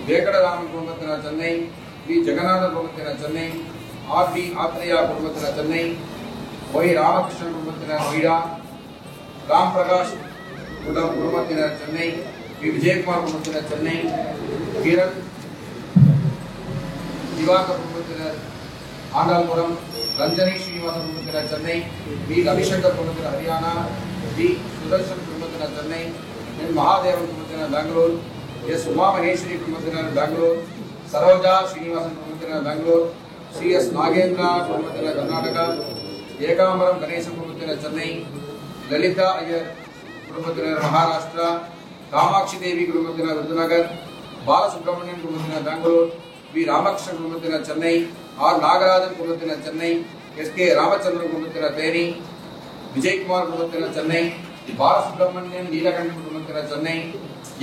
வேங்கடராமன் குடும்பத்தினர் சென்னை, வி ஜெகநாதன் குடும்பத்தினர் சென்னை, ஆர் பி ஆத்ரேயா குடும்பத்தினர் சென்னை, ஒய் ராமகிருஷ்ணன் குடும்பத்தினர் நொய்டா, ராம் பிரகாஷ் குடும்பத்தினர் சென்னை, வி விஜயகுமார் குடும்பத்தினர் சென்னை, கிரண் திவாகர் குடும்பத்தினர் ஆண்டாள்புரம், ரஞ்சனி ஸ்ரீனிவாசன் குடும்பத்தினர் சென்னை, வி ரவிசங்கர் குடும்பத்தினர் ஹரியானா, வி சுதர்ஷன் குடும்பத்தினர் சென்னை, என் மகாதேவன் குடும்பத்தினர் பெங்களூர், எஸ் உமா மகேஸ்வரி குடும்பத்தினர் பெங்களூர், சரோஜா ஸ்ரீனிவாசன் குடும்பத்தினர் பெங்களூர், சி எஸ் நாகேந்திரா குடும்பத்தினர் கர்நாடகா, ஏகாம்பரம் கணேசன் குடும்பத்தினர் சென்னை, லலிதா ஐயர் குடும்பத்தினர் மகாராஷ்டிரா, காமாட்சி தேவி குடும்பத்தினர் விருதுநகர், பாலசுப்ரமணியன் குடும்பத்தினர் பெங்களூர், வி ராமகிருஷ்ணன் குடும்பத்தினர் சென்னை, ஆர் நாகராஜன் குடும்பத்தினர் சென்னை, எஸ் கே ராமச்சந்திரன் குடும்பத்தினர் தேனி, விஜயகுமார் குடும்பத்தினர் சென்னை, பாலசுப்ரமணியன் நீலகண்டன் குடும்பத்தினர் சென்னை,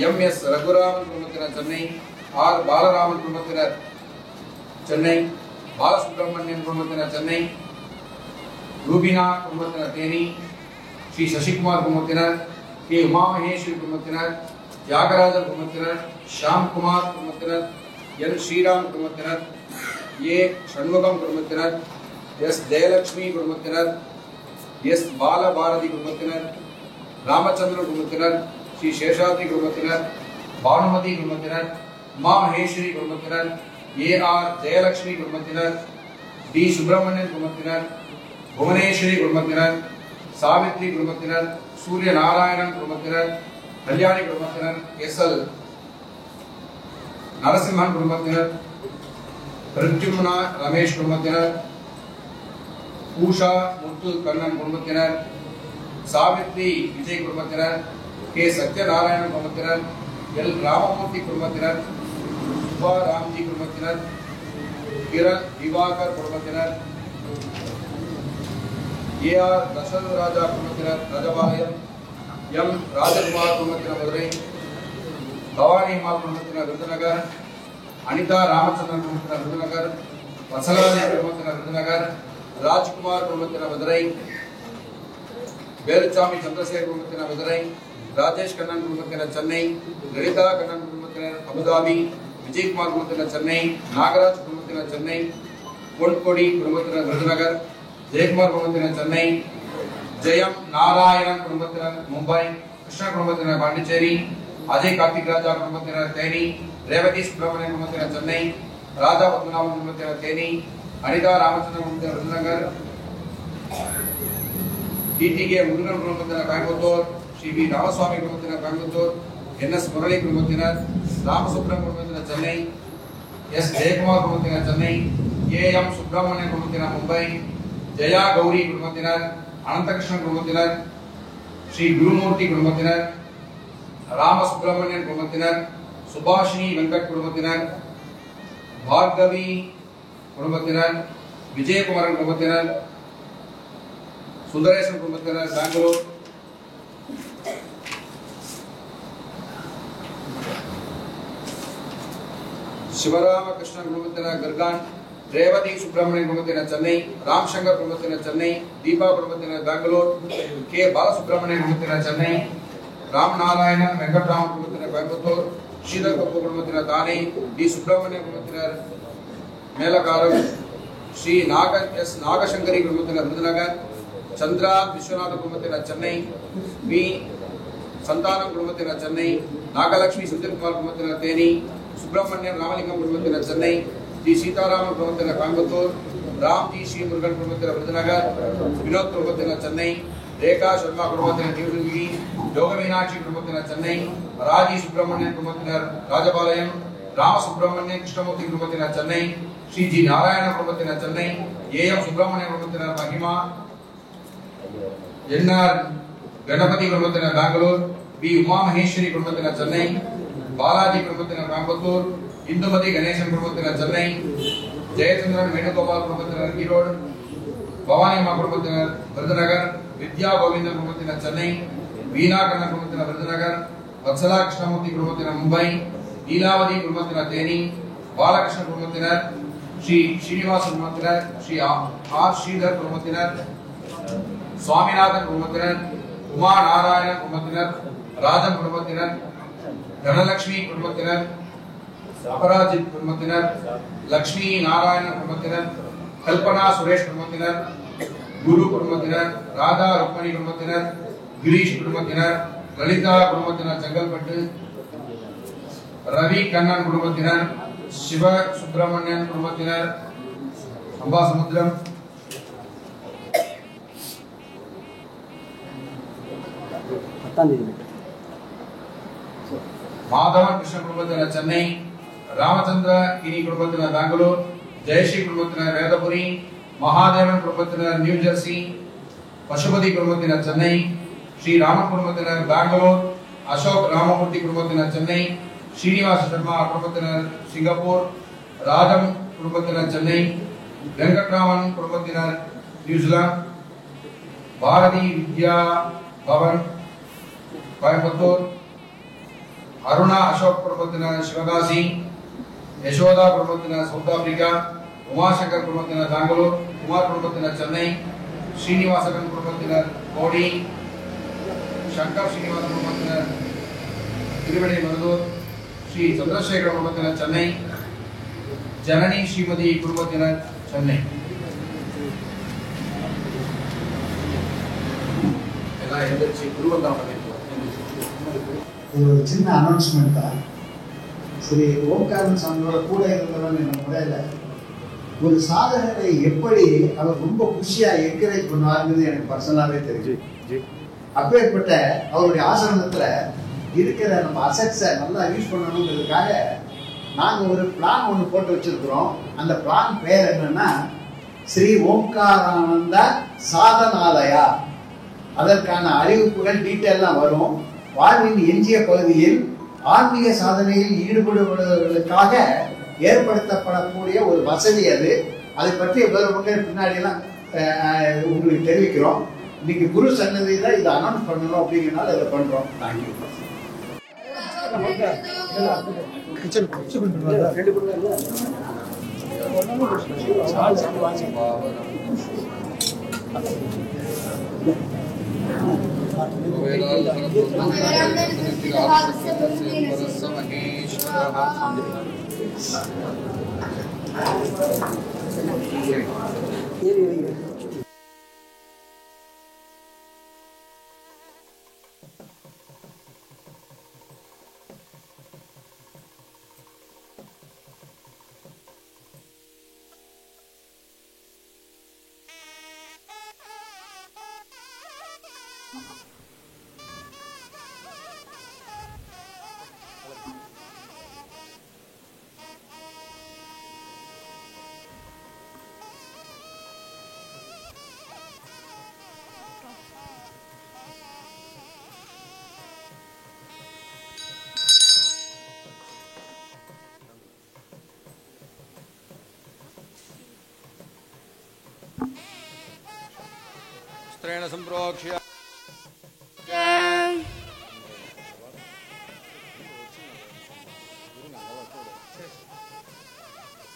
எம் எஸ் ரகுராமன் குடும்பத்தினர் சென்னை, ஆர் பாலராமன் குடும்பத்தினர் சென்னை, பாலசுப்ரமணியன் குடும்பத்தினர் சென்னை, ரூபினா குடும்பத்தினர் தேனி, ஸ்ரீ சசிகுமார் குடும்பத்தினர், கே உமா மகேஸ்வரி குடும்பத்தினர், தியாகராஜர் குடும்பத்தினர், ஷாம்குமார் குடும்பத்தினர், என் ஸ்ரீராம் குடும்பத்தினர், ஏ சண்முகம் குடும்பத்தினர், எஸ் ஜெயலட்சுமி குடும்பத்தினர், எஸ் பாலபாரதி குடும்பத்தினர், ராமச்சந்திரன் குடும்பத்தினர், ஸ்ரீ சேஷாத்ரி குடும்பத்தினர், பானுமதி குடும்பத்தினர், உமா மகேஸ்வரி குடும்பத்தினர், ஏ ஆர் ஜெயலட்சுமி குடும்பத்தினர், டி சுப்பிரமணியன் குடும்பத்தினர், புவனேஸ்வரி குடும்பத்தினர், சாவித்ரி குடும்பத்தினர், சூரிய நாராயணன் குடும்பத்தினர், கல்யாணி குடும்பத்தினர், எஸ் எல் நரசிம்மன் குடும்பத்தினர், பிரத்யும்னா ரமேஷ் குடும்பத்தினர், பூஷா முத்து கண்ணன் குடும்பத்தினர், சாவித்ரி விஜய் குடும்பத்தினர், கே சத்யநாராயணன் குடும்பத்தினர், எல் ராமமூர்த்தி குடும்பத்தினர், சுபா ராம்ஜி குடும்பத்தினர், கிரண் திவாகர் குடும்பத்தினர், ஏ ஆர் தசரத ராஜா குடும்பத்தினர் ராஜபாளையம், எம் ராஜகுமார் குடும்பத்தினர் மதுரை, பவானி அம்மா குடும்பத்தினர் விருதுநகர், அனிதா ராமச்சந்திரன் குடும்பத்தினர் விருதுநகர், வசலாதேவி குடும்பத்தினர் விருதுநகர், ராஜ்குமார் குடும்பத்தினர் மதுரை, வேலுச்சாமி சந்திரசேகர் குடும்பத்தினர் மதுரை, ராஜேஷ் கண்ணன் குடும்பத்தினர் சென்னை, லலிதா கண்ணன் குடும்பத்தினர் அபுதாபி, விஜயகுமார் குடும்பத்தினர் சென்னை, நாகராஜ் குடும்பத்தினர் சென்னை, பொன்கொடி குடும்பத்தினர் விருதுநகர், ஜெயக்குமார் குடும்பத்தினர் சென்னை, ஜெயம் நாராயணன் குடும்பத்தினர் மும்பை, கிருஷ்ண குடும்பத்தினர் பாண்டிச்சேரி, அஜய் கார்த்திக் ராஜா குடும்பத்தினர் தேனி, ரேவதி சுப்பிரமணியன் குடும்பத்தினர் சென்னை, ராஜா பத்மநாபன் குடும்பத்தினர் தேனி, அனிதா ராமச்சந்திரன் குடும்பத்தினர் விருதுநகர், டிடிகே முருகன் குடும்பத்தினர் கோயம்புத்தூர், ஸ்ரீ வி ராமசுவாமி குடும்பத்தினர் கோயம்புத்தூர், NS முரளி குடும்பத்தினர், ராமசுப்ரம் குடும்பத்தினர் சென்னை, S ஜெயக்குமார் குடும்பத்தினர் சென்னை, AM சுப்பிரமணியன் குடும்பத்தினர் மும்பை, ஜெயா கௌரி குடும்பத்தினர், அனந்தகிருஷ்ணன் குடும்பத்தினர், ஸ்ரீ குருமூர்த்தி குடும்பத்தினர், ராமசுப்ரமணியன் குடும்பத்தினர், சுபாஷினி வெங்கட் குடும்பத்தினர், பார்கவி குடும்பத்தினர், விஜயகுமாரன் குடும்பத்தினர், சுந்தரேசன் குடும்பத்தினர் பெங்களூர், சிவராமகிருஷ்ணன் குடும்பத்தினர் கர்கான், ரேவதி சுப்பிரமணியன் குடும்பத்தினர் சென்னை, ராம்சங்கர் குடும்பத்தினர் சென்னை, தீபா குடும்பத்தினர் பெங்களூர், கே பாலசுப்ரமணியன் குடும்பத்தினர் சென்னை, ராம் நாராயணன் வெங்கட்ராமன் குடும்பத்தினர் கோயம்புத்தூர், ஸ்ரீதர் கப்பு குடும்பத்தினர் தானே, டி சுப்பிரமணியன் குடும்பத்தினர் மேலகாரம், ஸ்ரீ நாகசங்கரி குடும்பத்தினர் விருதுநகர், சந்திரா விஸ்வநாத குடும்பத்தினர் சென்னை, வி சந்தானம் குடும்பத்தினர் சென்னை, நாகலட்சுமி சுந்தர்குமார் குடும்பத்தினர் தேனி, சுப்பிரமணியன் ராமலிங்கம் குடும்பத்தினர் சென்னை, டி சீதாராமன் குடும்பத்தினர் கோயம்புத்தூர், ராம்ஜி ஸ்ரீ முருகன் குடும்பத்தினர் விருதுநகர், வினோத் குடும்பத்தினர் சென்னை, ரேகா சர்மா குடும்பத்தினர் நியூடெல்லி, யோக மீனாட்சி குடும்பத்தினர் சென்னை, ராஜி சுப்பிரமணியன் குடும்பத்தினர் ராஜபாளையம், ராமசுப்ரமணியன் கிருஷ்ணமூர்த்தி குடும்பத்தினர் சென்னை, ஸ்ரீ ஜி நாராயண குடும்பத்தினர் சென்னை, AM சுப்பிரமணியன் குடும்பத்தினர் மகிமா, NR கணபதி குடும்பத்தினர் பெங்களூர், பி உமா மகேஸ்வரி குடும்பத்தினர் சென்னை, பாலாஜி குடும்பத்தினர் கோயம்புத்தூர், இந்துமதி கணேசன் குடும்பத்தினர் சென்னை, ஜெயச்சந்திரன் வேணுகோபால் குடும்பத்தினர் ஈரோடு, பவானி அம்மா குடும்பத்தினர் விருதுநகர், வித்யா கோவிந்தன் குடும்பத்தினர் சென்னை, வீணா கண்ணன் குடும்பத்தினர் விருதுநகர், வத்சலா கிருஷ்ணமூர்த்தி குடும்பத்தினர் மும்பை, நீலாவதி குடும்பத்தினர் தேனி, பாலகிருஷ்ணன் குடும்பத்தினர், ஸ்ரீ ஸ்ரீனிவாஸ் குடும்பத்தினர், ஸ்ரீ ஆர் ஸ்ரீதர் குடும்பத்தினர், சுவாமிநாதன் குடும்பத்தினர், உமா நாராயணன் குடும்பத்தினர், ராஜன் குடும்பத்தினர், தனலட்சுமி குடும்பத்தினர், அபராஜித் குடும்பத்தினர், லட்சுமி நாராயணன் குடும்பத்தினர், கல்பனா சுரேஷ் குடும்பத்தினர், குரு குடும்பத்தினர், ராதா ருக்மணி குடும்பத்தினர், கிரீஷ் குடும்பத்தினர், லலிதா குடும்பத்தினர் செங்கல்பட்டு, ரவி கண்ணன் குடும்பத்தினர், சிவ சுப்பிரமணியன் குடும்பத்தினர் அம்பாசமுத்திரம், மாதவன் கிருஷ்ண குடும்பத்தினர் சென்னை, ராமச்சந்திர கிரி குடும்பத்தினர் பெங்களூர், ஜெயஸ்ரீ குடும்பத்தினர் வேதபுரி, மகாதேவன் குடும்பத்தினர் நியூ ஜெர்சி, பசுபதி குடும்பத்தினர் சென்னை, ஸ்ரீ ராமன் குடும்பத்தினர் பெங்களூர், அசோக் ராமமூர்த்தி குடும்பத்தினர் சென்னை, ஸ்ரீனிவாச சர்மா குடும்பத்தினர் சிங்கப்பூர், ராஜம் குடும்பத்தினர் சென்னை, வெங்கட்ராமன் குடும்பத்தினர் நியூசிலாந்து, பாரதி வித்யா பவன் கோயம்புத்தூர், அருணா அசோக் குடும்பத்தினர் சிவகாசி, யசோதா குடும்பத்தினர் சவுத் ஆப்பிரிக்கா, உமாசங்கர் குடும்பத்தினர் பெங்களூர், குமார் குடும்பத்தினர் சென்னை, ஸ்ரீனிவாசகன் குடும்பத்தினர் கோடி, சங்கர் ஸ்ரீனிவாச குடும்பத்தினர் திருவிடைமருதூர், ஸ்ரீ சந்திரசேகர குடும்பத்தினர் சென்னை, ஜனனி ஸ்ரீமதி குடும்பத்தினர் சென்னை. எல்லாம் எந்திரிச்சு குருவந்தான் பண்ணிருக்கோம். இது ஒரு சின்ன அனௌன்ஸ்மெண்ட் தான். ஸ்ரீ ஓம்காரன் சாமியோட கூட இருந்தவன் என்ற முறையில் ஒரு சாதகரை எப்படி அவர் ரொம்ப குஷியாக என்கரேஜ் பண்ணுவாருங்கிறது எனக்கு பர்சனலாகவே தெரியும். அப்பேற்பட்ட அவருடைய ஆசிரமத்தில் இருக்கிற நம்ம அசட்ஸை நல்லா யூஸ் பண்ணணுங்கிறதுக்காக நாங்கள் ஒரு பிளான் ஒன்று போட்டு வச்சிருக்கிறோம். அந்த பிளான் பேர் என்னன்னா ஸ்ரீ ஓம்காரானந்த சாதனாலயா. அதற்கான அறிவிப்புகள் டீட்டெயிலாம் வரும். வாழ்வின் எஞ்சிய பகுதியில் ஆன்மீக சாதனையில் ஈடுபடுவதற்காக ஏற்படுத்தப்படக்கூடிய ஒரு வசதி அது. அதை பற்றிய விவரங்கள் பின்னாடியெல்லாம் உங்களுக்கு தெரிவிக்கிறோம். இன்னைக்கு குரு சன்னதியில் இதை அனௌன்ஸ் பண்ணணும் அப்படிங்கிறனால இதை பண்றோம். தேங்க்யூ. स्त्रेण संप्रोक्ष्य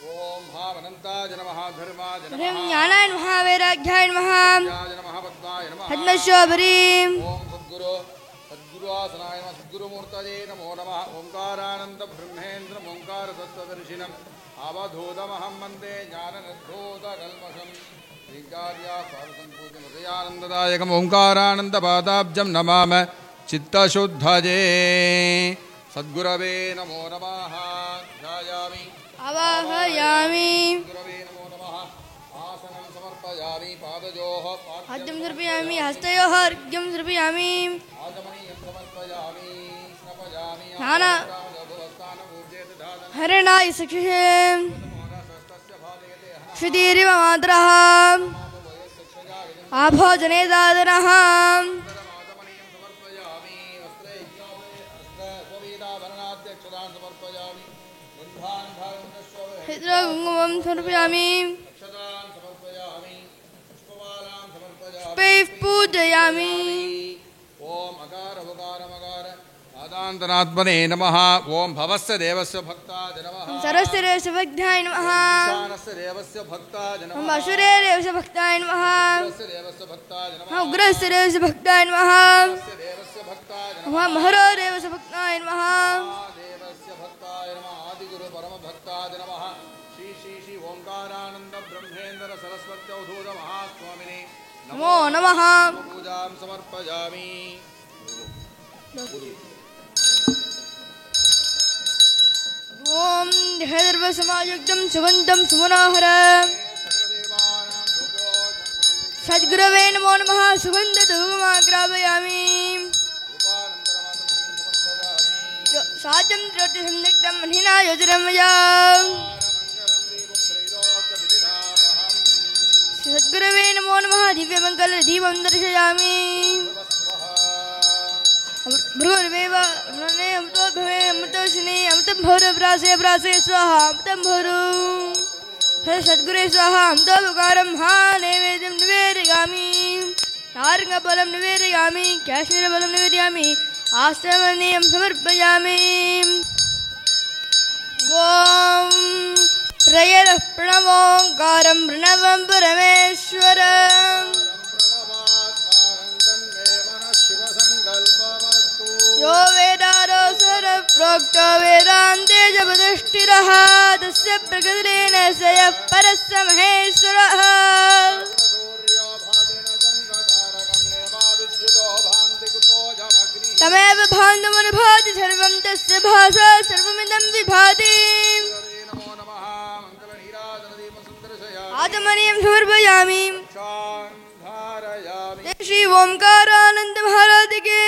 ओम भावनन्ताय नमः धर्माय नमः ज्ञानाय नमः वैराग्याय नमः नमः भक्ताय नमः पद्मशोभरीं ओम सद्गुरुवासनाय नमः सद्गुरुमूर्तये नमो नमः ओंकारानंद ब्रह्मेन्द्र ओंकार तत्त्वदर्शिनम् अवधूतमहं वन्दे ज्ञाननिर्धूतकल्मषम् हृदयानन्ददायकम् ओंकारानन्दपादाब्जं नमामि चित्तशुद्धये सद्गुरवे नमो नमः ध्यायामि आवाहयामि गुरवे नमो नमः आसनं समर्पयामि पादयोः अर्घ्यं समर्पयामि हस्तयोः अर्घ्यं समर्पयामि आचमनीयं समर्पयामि स्नपयामि हरणाय सक्षुषे श्रुतिरिव मातरः आभोजने दादरः कुङ्कुमं समर्पयामि पुष्पैः पूजयामि ओम अकार उकार मकार आदान्तरात्मने नमः ओम भवस्य देवस्य भक्ताय नमः सर्वस्य देवस्य भक्ताय नमः ईशानस्य देवस्य भक्ताय नमः ओम असुरे देवस्य भक्ताय नमः उग्रस्य देवस्य भक्ताय नमः उग्रस्य देवस्य भक्ताय नमः उग्रस्य देवस्य भक्ताय नमः ओम महरो देवस्य भक्ताय नमः देवस्य भक्ताय नमः आदिगुरु परम भक्ताय नमः श्री श्री श्री ओंकारानंद ब्रह्मेन्द्र सरस्वती अवधूत महास्वामिने नमो नमः पूजां समर्पयामि ओम सर्वसमायुक्तं सुगन्धं सुमनोहरं सद्गुरवे नमो नमः सुगन्धधूपमाग्रापयामि साजं ज्योतिसंयुक्तं मणिना योजनमया सद्गुरवे नमो नमः दिव्यमङ्गलदीपं दर्शयामि भ्रुर्वेव अमृणे अमृतो भवे अमृतोषिणे अमृतं भौरप्रासे प्रासे स्वाहा अमृतं भौरु हर सद्गुरे स्वाहा अमृतो बुकारं हा नैवेद्यं निवेदयामि तारकबलं निवेदयामि काश्मीरबलं निवेदयामि आश्रमनीयं समर्पयामि ॐ प्रयतः प्रणवोङ्कारं प्रणवं परमेश्वरम् यो वेदारो स्वरप्रोक्तो वेदान्ते जपदुष्टिरः तस्य प्रकृतिरेण स यः परस्य महेश्वरः तमेव भान्तमनुभाति सर्वं तस्य भासा सर्वमिदं विभाति आत्मनीयं समर्पयामि श्री ओंकारानंद महाराज के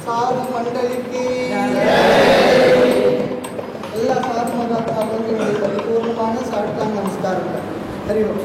ಸಾಧು ಮಂಡಳಿಗೆ ಎಲ್ಲ ಸಾಧು ಮಹಾತ್ಮರಿಗೆ ಪರಿಪೂರ್ಣமான ಸಾಷ್ಟಾಂಗ ನಮಸ್ಕಾರಗಳು. ಹರಿ ಓಂ.